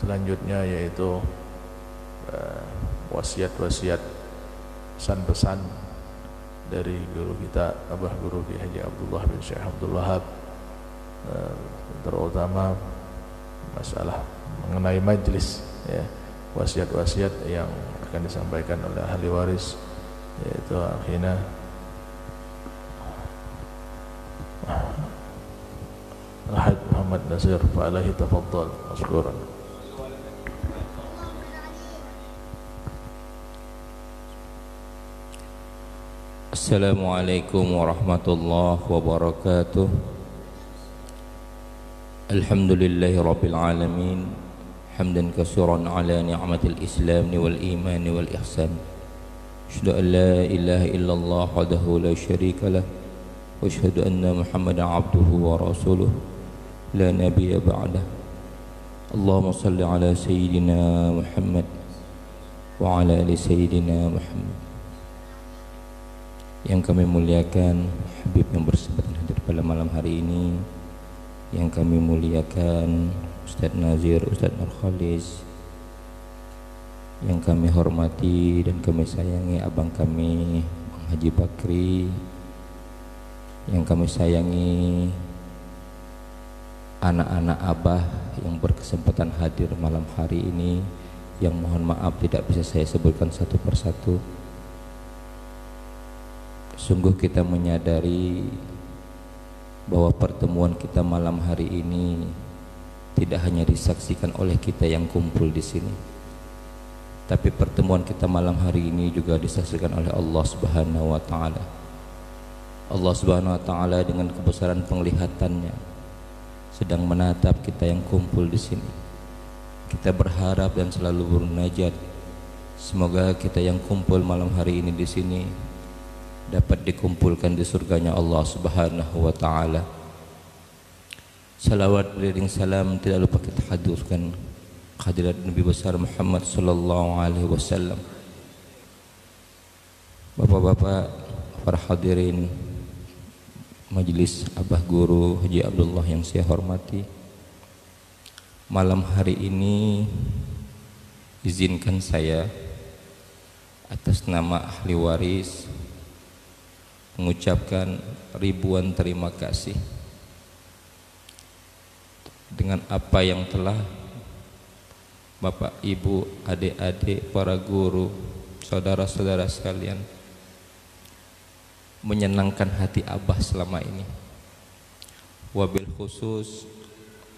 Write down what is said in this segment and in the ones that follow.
selanjutnya yaitu wasiat-wasiat pesan-pesan dari guru kita, Abah Guru Ki Haji Abdullah bin Syekh Abdul Wahab, terutama masalah mengenai majlis, ya, wasiat-wasiat yang akan disampaikan oleh ahli waris, yaitu akhina Al-Hajj Muhammad Nasir, fa'alaihi tafaddal mashkuran. Assalamualaikum warahmatullahi wabarakatuh. Alhamdulillahi rabbil alamin, hamdan katsiran ala ni'matil islam wal iman wal ihsan. Asyhadu an la ilaha illallah wahdahu la syarika lah, wa asyhadu anna Muhammadan abduhu wa rasuluh la nabiyya ba'dah. Allahumma shalli ala sayyidina Muhammad wa ala ali sayyidina Muhammad. Yang kami muliakan Habib yang bersempatan hadir pada malam hari ini, yang kami muliakan Ustaz Nazir, Ustaz Nurkhalis, yang kami hormati dan kami sayangi abang kami Bang Haji Bakri, yang kami sayangi anak-anak abah yang berkesempatan hadir malam hari ini, yang mohon maaf tidak bisa saya sebutkan satu persatu. Sungguh kita menyadari bahwa pertemuan kita malam hari ini tidak hanya disaksikan oleh kita yang kumpul di sini, tapi pertemuan kita malam hari ini juga disaksikan oleh Allah Subhanahu wa taala. Allah Subhanahu wa taala dengan kebesaran penglihatannya sedang menatap kita yang kumpul di sini. Kita berharap dan selalu bermunajat, semoga kita yang kumpul malam hari ini di sini dapat dikumpulkan di surganya Allah Subhanahu wa taala. Salawat beriring salam tidak lupa kita hadirkan kehadirat Nabi besar Muhammad sallallahu alaihi wasallam. Bapak-bapak, para hadirin majelis Abah Guru Haji Abdullah yang saya hormati, malam hari ini izinkan saya atas nama ahli waris mengucapkan ribuan terima kasih dengan apa yang telah Bapak, Ibu, adik-adik, para guru, saudara-saudara sekalian menyenangkan hati Abah selama ini. Wabil khusus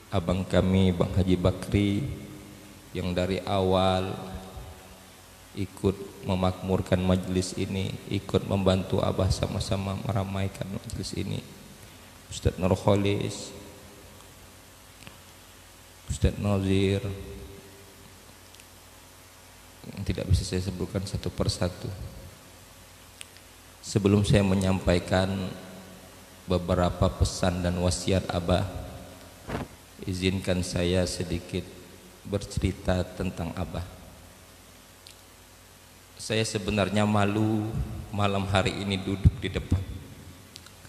abang kami Bang Haji Bakri yang dari awal ikut memakmurkan majelis ini, ikut membantu Abah sama-sama meramaikan majelis ini. Ustaz Nurkhalis, Ustaz Nazir, yang tidak bisa saya sebutkan satu persatu. Sebelum saya menyampaikan beberapa pesan dan wasiat Abah, izinkan saya sedikit bercerita tentang Abah. Saya sebenarnya malu malam hari ini duduk di depan,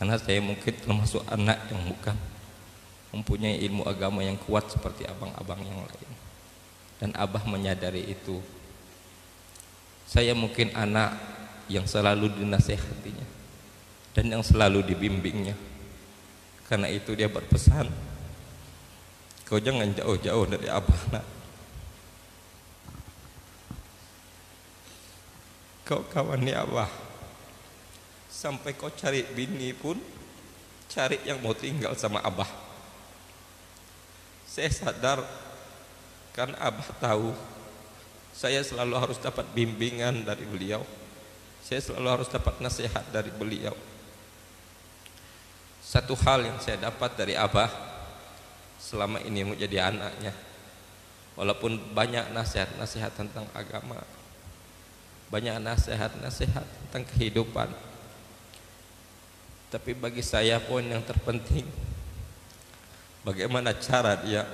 karena saya mungkin termasuk anak yang bukan mempunyai ilmu agama yang kuat seperti abang-abang yang lain, dan Abah menyadari itu. Saya mungkin anak yang selalu dinasehatinya dan yang selalu dibimbingnya. Karena itu dia berpesan, kau jangan jauh-jauh dari Abah, nak. Kau kawani Abah, sampai kau cari bini pun cari yang mau tinggal sama Abah. Saya sadar, kan Abah tahu saya selalu harus dapat bimbingan dari beliau, saya selalu harus dapat nasihat dari beliau. Satu hal yang saya dapat dari Abah selama ini menjadi anaknya, walaupun banyak nasihat-nasihat tentang agama, banyak nasihat-nasihat tentang kehidupan, tapi bagi saya poin yang terpenting, bagaimana cara dia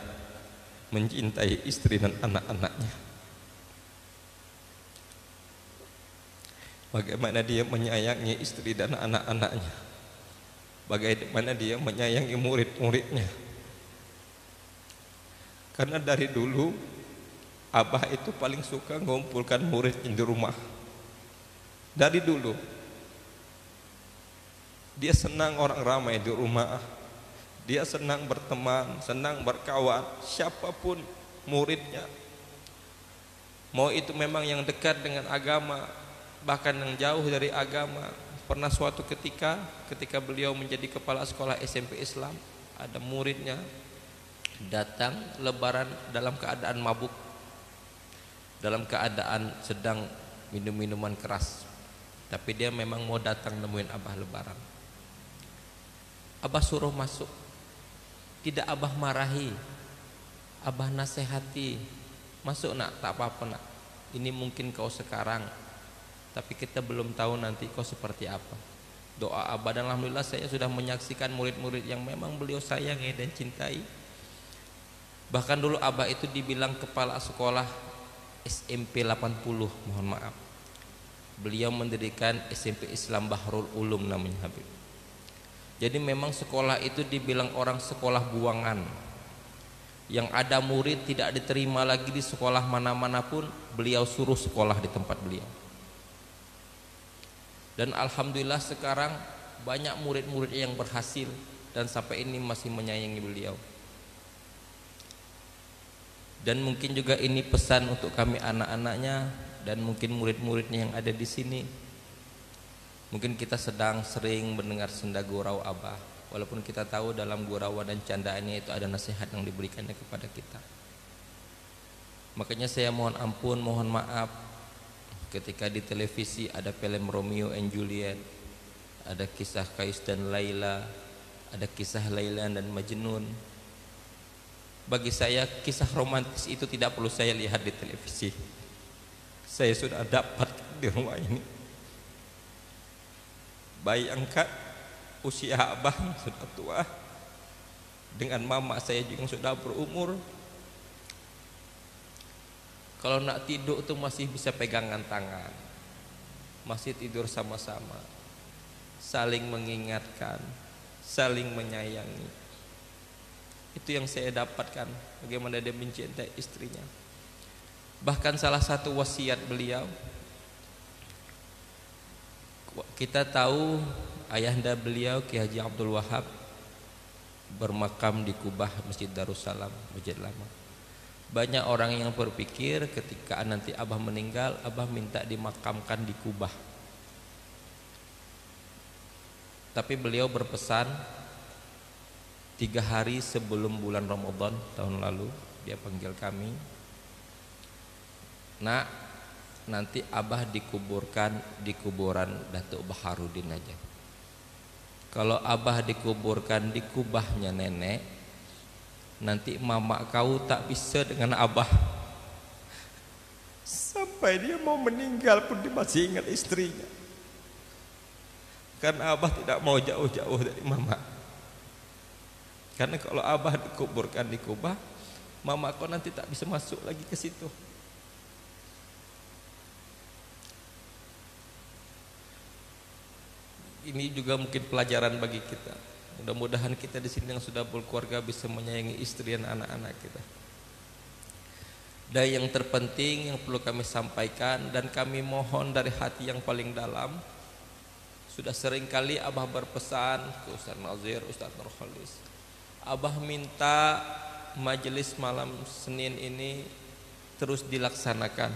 mencintai istri dan anak-anaknya, bagaimana dia menyayangi istri dan anak-anaknya, bagaimana dia menyayangi murid-muridnya. Karena dari dulu Abah itu paling suka ngumpulkan muridnya di rumah. Dari dulu dia senang orang ramai di rumah. Dia senang berteman, senang berkawan, siapapun muridnya. Mau itu memang yang dekat dengan agama, bahkan yang jauh dari agama. Pernah suatu ketika beliau menjadi kepala sekolah SMP Islam, ada muridnya datang lebaran dalam keadaan mabuk, dalam keadaan sedang minum minuman keras, tapi dia memang mau datang nemuin Abah lebaran. Abah suruh masuk, tidak Abah marahi, Abah nasihati, masuk nak, tak apa-apa nak, ini mungkin kau sekarang, tapi kita belum tahu nanti kau seperti apa. Doa Abah, dan alhamdulillah saya sudah menyaksikan murid-murid yang memang beliau sayangi dan cintai. Bahkan dulu Abah itu dibilang kepala sekolah SMP 80, mohon maaf. Beliau mendirikan SMP Islam Bahrul Ulum namanya Habib. Jadi memang sekolah itu dibilang orang sekolah buangan. Yang ada murid tidak diterima lagi di sekolah mana-mana pun, beliau suruh sekolah di tempat beliau. Dan alhamdulillah sekarang banyak murid-murid yang berhasil dan sampai ini masih menyayangi beliau. Dan mungkin juga ini pesan untuk kami anak-anaknya dan mungkin murid-muridnya yang ada di sini. Mungkin kita sedang sering mendengar senda gurau Abah, walaupun kita tahu dalam gurauan dan candaannya itu ada nasihat yang diberikannya kepada kita. Makanya saya mohon ampun, mohon maaf ketika di televisi ada film Romeo and Juliet, ada kisah Kais dan Laila, ada kisah Laila dan Majnun. Bagi saya kisah romantis itu tidak perlu saya lihat di televisi. Saya sudah dapat di rumah ini. Bayangkan usia Abah sudah tua, dengan mama saya juga sudah berumur. Kalau nak tidur tuh masih bisa pegangan tangan, masih tidur sama-sama, saling mengingatkan, saling menyayangi. Itu yang saya dapatkan, bagaimana dia mencintai istrinya. Bahkan salah satu wasiat beliau, kita tahu ayahanda beliau Ki Haji Abdul Wahab bermakam di Kubah Masjid Darussalam, Masjid Lama. Banyak orang yang berpikir ketika nanti Abah meninggal, Abah minta dimakamkan di Kubah. Tapi beliau berpesan 3 hari sebelum bulan Ramadan tahun lalu, dia panggil kami, nak, nanti Abah dikuburkan di kuburan Datuk Baharudin aja. Kalau Abah dikuburkan di kubahnya nenek, nanti mama kau tak bisa dengan Abah. Sampai dia mau meninggal pun dia masih ingat istrinya. Karena Abah tidak mau jauh-jauh dari mama. Karena kalau Abah dikuburkan di kubah, mama kau nanti tak bisa masuk lagi ke situ. Ini juga mungkin pelajaran bagi kita. Mudah-mudahan kita di sini yang sudah berkeluarga bisa menyayangi istri dan anak-anak kita. Dan yang terpenting yang perlu kami sampaikan dan kami mohon dari hati yang paling dalam, sudah sering kali Abah berpesan ke Ustaz Nazir, Ustaz Nurkhalis, Abah minta majelis malam Senin ini terus dilaksanakan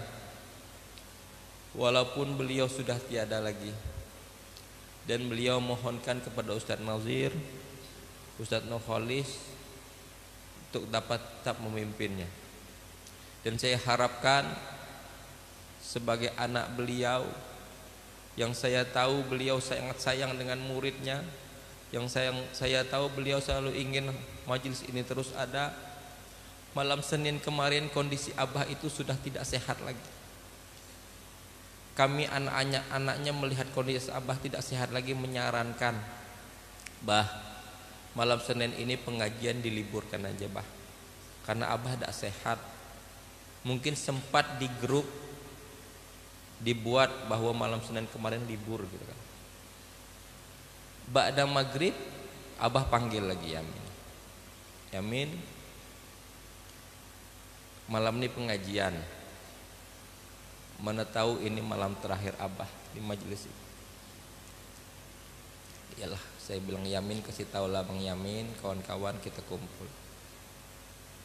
walaupun beliau sudah tiada lagi. Dan beliau mohonkan kepada Ustaz Nazir, Ustaz Nurkhalis untuk dapat tetap memimpinnya. Dan saya harapkan sebagai anak beliau yang saya tahu beliau sangat sayang dengan muridnya, yang saya tahu beliau selalu ingin majelis ini terus ada. Malam Senin kemarin kondisi Abah itu sudah tidak sehat lagi. Kami anaknya melihat kondisi Abah tidak sehat lagi, menyarankan, Bah, malam Senin ini pengajian diliburkan aja Bah, karena Abah tidak sehat. Mungkin sempat di grup dibuat bahwa malam Senin kemarin libur gitu kan. Ba'da maghrib Abah panggil lagi Yamin, malam ini pengajian, mana tahu ini malam terakhir Abah di majelis ini. Iyalah, saya bilang Yamin, kasih tahu lah Bang Yamin, kawan-kawan kita kumpul.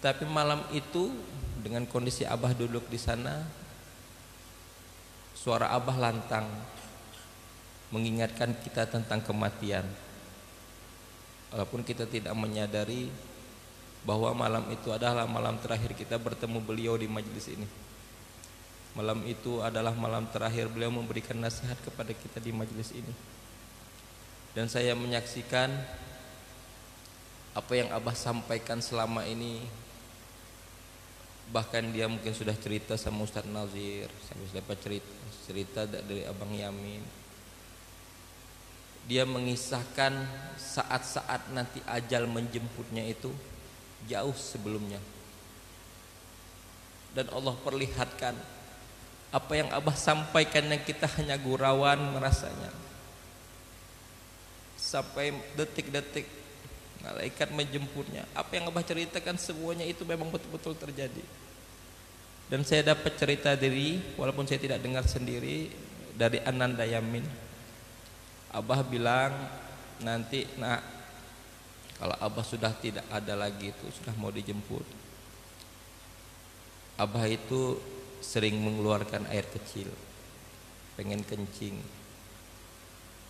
Tapi malam itu dengan kondisi Abah duduk di sana, suara Abah lantang mengingatkan kita tentang kematian. Walaupun kita tidak menyadari bahwa malam itu adalah malam terakhir kita bertemu beliau di majelis ini. Malam itu adalah malam terakhir beliau memberikan nasihat kepada kita di majelis ini. Dan saya menyaksikan apa yang Abah sampaikan selama ini. Bahkan dia mungkin sudah cerita sama Ustadz Nazir, sampai dapat cerita dari Abang Yamin. Dia mengisahkan saat-saat nanti ajal menjemputnya itu jauh sebelumnya. Dan Allah perlihatkan apa yang Abah sampaikan yang kita hanya gurauan merasanya. Sampai detik-detik malaikat menjemputnya, apa yang Abah ceritakan semuanya itu memang betul-betul terjadi. Dan saya dapat cerita walaupun saya tidak dengar sendiri, dari Ananda Yamin. Abah bilang, nanti nak, kalau Abah sudah tidak ada lagi itu, sudah mau dijemput, Abah itu sering mengeluarkan air kecil, pengen kencing.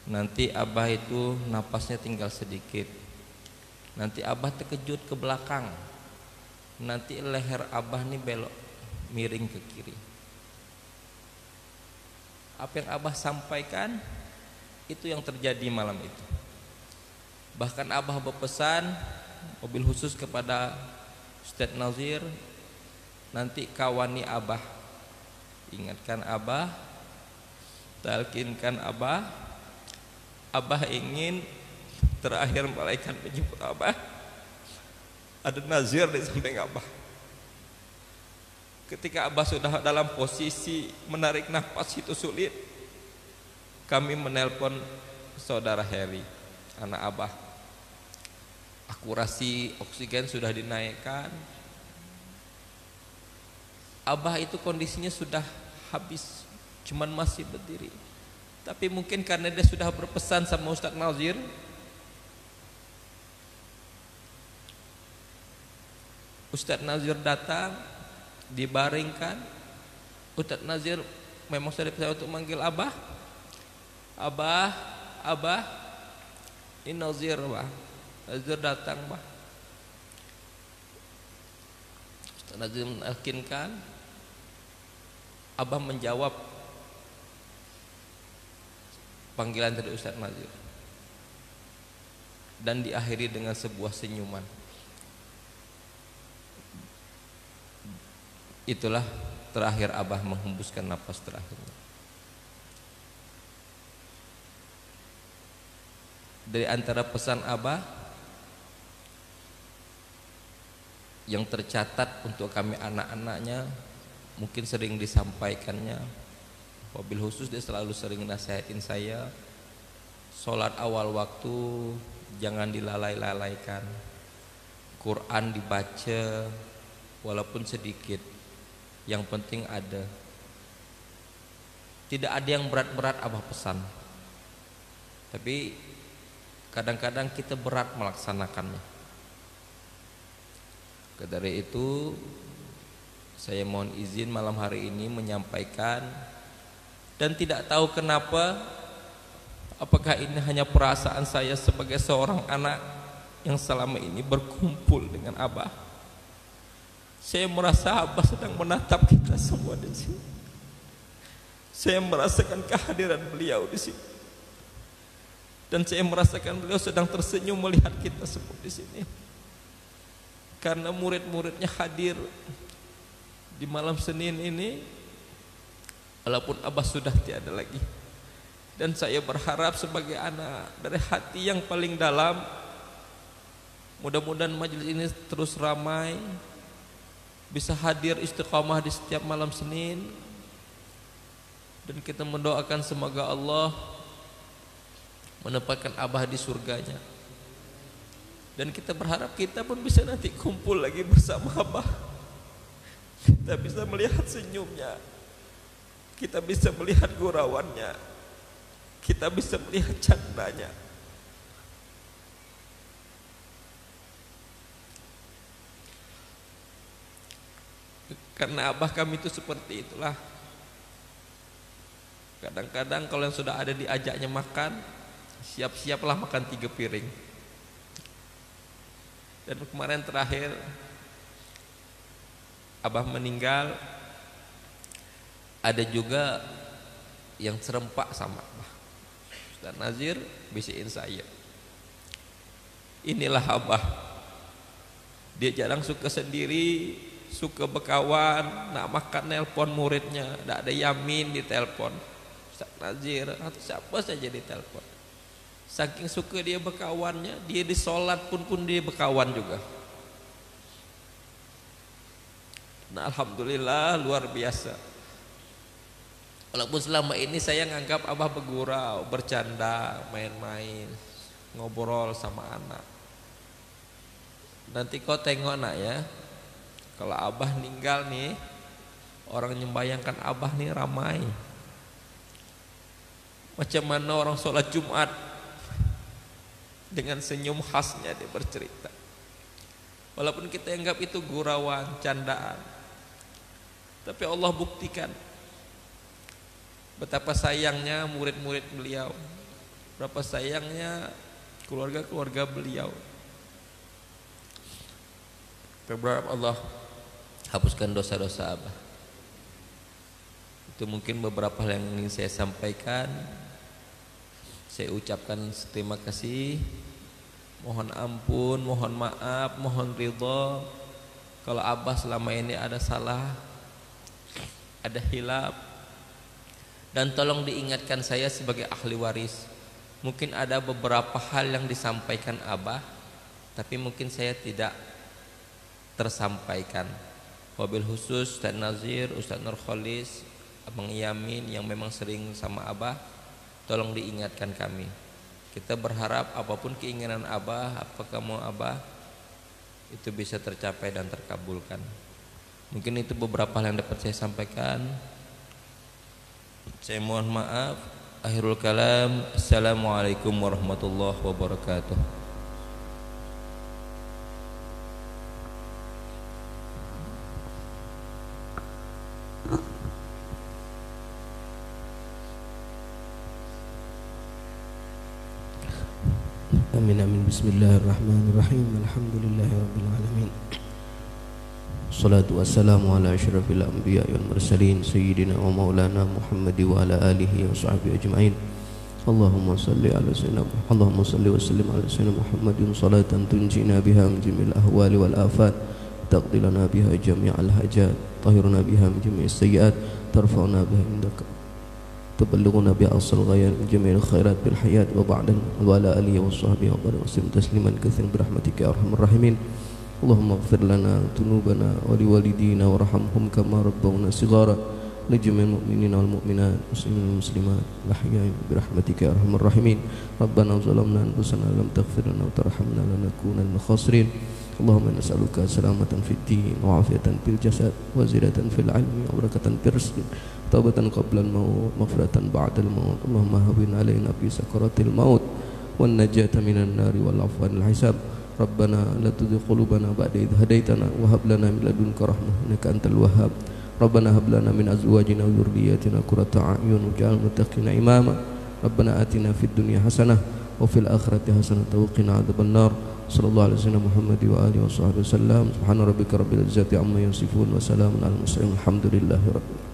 Nanti Abah itu napasnya tinggal sedikit. Nanti Abah terkejut ke belakang. Nanti leher Abah nih belok, miring ke kiri. Apa yang Abah sampaikan itu yang terjadi malam itu. Bahkan Abah berpesan mobil khusus kepada Ustadz Nazir, nanti kawani Abah, ingatkan Abah, talkinkan Abah. Abah ingin terakhir malaikat menjemput Abah, ada Nazir di samping Abah. Ketika Abah sudah dalam posisi menarik nafas itu sulit, kami menelpon saudara Heri, anak Abah. Akurasi oksigen sudah dinaikkan. Abah itu kondisinya sudah habis, cuman masih berdiri. Tapi mungkin karena dia sudah berpesan sama Ustadz Nazir, Ustadz Nazir datang, dibaringkan. Ustadz Nazir memang sudah dipercaya untuk manggil Abah. Abah, ini Nazir, Bah. Nazir datang, Bah. Ustadz Nazir meyakinkan. Abah menjawab panggilan dari Ustadz Nazir dan diakhiri dengan sebuah senyuman. Itulah terakhir Abah menghembuskan nafas terakhirnya. Dari antara pesan Abah yang tercatat untuk kami anak-anaknya, mungkin sering disampaikannya, wabil khusus dia selalu sering nasihatin saya, sholat awal waktu jangan dilalai-lalaikan, Quran dibaca walaupun sedikit, yang penting ada. Tidak ada yang berat-berat Abah pesan, tapi kadang-kadang kita berat melaksanakannya. Dari itu saya mohon izin malam hari ini menyampaikan, dan tidak tahu kenapa, apakah ini hanya perasaan saya sebagai seorang anak yang selama ini berkumpul dengan Abah. Saya merasa Abah sedang menatap kita semua di sini. Saya merasakan kehadiran beliau di sini, dan saya merasakan beliau sedang tersenyum melihat kita semua di sini. Karena murid-muridnya hadir di malam Senin ini, walaupun Abah sudah tiada lagi. Dan saya berharap sebagai anak dari hati yang paling dalam, mudah-mudahan majelis ini terus ramai, bisa hadir istiqamah di setiap malam Senin. Dan kita mendoakan semoga Allah menempatkan Abah di surganya. Dan kita berharap kita pun bisa nanti kumpul lagi bersama Abah Kita bisa melihat senyumnya, kita bisa melihat gurauannya, kita bisa melihat candanya. Karena abah kami itu seperti itulah. Kadang-kadang kalau yang sudah ada diajaknya makan, siap-siaplah makan 3 piring. Dan kemarin terakhir abah meninggal, ada juga yang serempak sama abah. Ustaz Nazir bisikin saya, inilah abah, dia jarang suka sendiri, suka berkawan, nak makan nelpon muridnya, tidak ada Yamin di telepon, Ustaz Nazir atau siapa saja di telepon. Saking suka dia berkawannya, dia di sholat pun dia berkawan juga. Nah, alhamdulillah luar biasa. Walaupun selama ini saya nganggap abah bergurau, bercanda, main-main, ngobrol sama anak. Nanti kau tengok nak ya, kalau abah meninggal nih, orang membayangkan abah nih ramai. Macam mana orang sholat Jumat, dengan senyum khasnya dia bercerita. Walaupun kita anggap itu gurauan, candaan, tapi Allah buktikan betapa sayangnya murid-murid beliau, berapa sayangnya keluarga-keluarga beliau. Berharap Allah hapuskan dosa-dosa abah. Itu mungkin beberapa hal yang ingin saya sampaikan. Saya ucapkan terima kasih, mohon ampun, mohon maaf, mohon ridho kalau abah selama ini ada salah, ada hilaf. Dan tolong diingatkan saya sebagai ahli waris, mungkin ada beberapa hal yang disampaikan abah, tapi mungkin saya tidak tersampaikan. Wabil khusus Ustaz Nazir, Ustaz Nurkholis, Abang Yamin yang memang sering sama abah, tolong diingatkan kami. Kita berharap apapun keinginan abah, apakah mau abah, itu bisa tercapai dan terkabulkan. Mungkin itu beberapa hal yang dapat saya sampaikan. Saya mohon maaf. Akhirul kalam. Assalamualaikum warahmatullahi wabarakatuh. Amin amin. Bismillahirrahmanirrahim. Alhamdulillahirabbil alamin. Salatu wassalamu ala asyrafil anbiya wal mursalin sayyidina wa maulana Muhammad wa ala alihi wa sahbihi ajma'in. Allahumma salli ala sayyidina Allahumma salli wa sallim ala sayyidina Muhammadin salatan tunjina biha min jami'il ahwali wal afat, taqdi lana biha jami'al hajat, tahhiruna biha min jami'is sayyi'at, tarfa'una biha indaka, تبلغنا بأصل غاية جميع الخيرات بالحياة وبعد وعلى آله وصحبه وسلم تسليما كثيرا برحمتك يا أرحم الراحمين. اللهم اغفر لنا ذنوبنا ولوالدينا وارحمهم كما ربونا صغارا لجميع المؤمنين والمؤمنات والمسلمين والمسلمات الأحياء برحمتك يا أرحم الراحمين. ربنا ظلمنا أنفسنا لم تغفر لنا وترحمنا لنكونن من الخاسرين. اللهم نسألك سلامة في الدين وعافية في الجسد وزيادة في العلم وبركة في الرزق توبة قبل الموت مغفرة بعد الموت. اللهم هون علينا في سكرات الموت والنجاة من النار والعفو عن الحساب. ربنا لا تزغ قلوبنا بعد إذ هديتنا وهب لنا من لدنك رحمة إنك أنت الوهاب. ربنا هب لنا من أزواجنا وذرياتنا قرة أعين واجعلنا للمتقين إماما. ربنا آتنا في الدنيا حسنة وفي الآخرة حسنة وقنا عذاب النار. صلى الله عليه وسلم محمد وآله وصحبه وسلم. سبحان ربك رب العزة عما يصفون وسلام على المرسلين الحمد لله رب العالمين.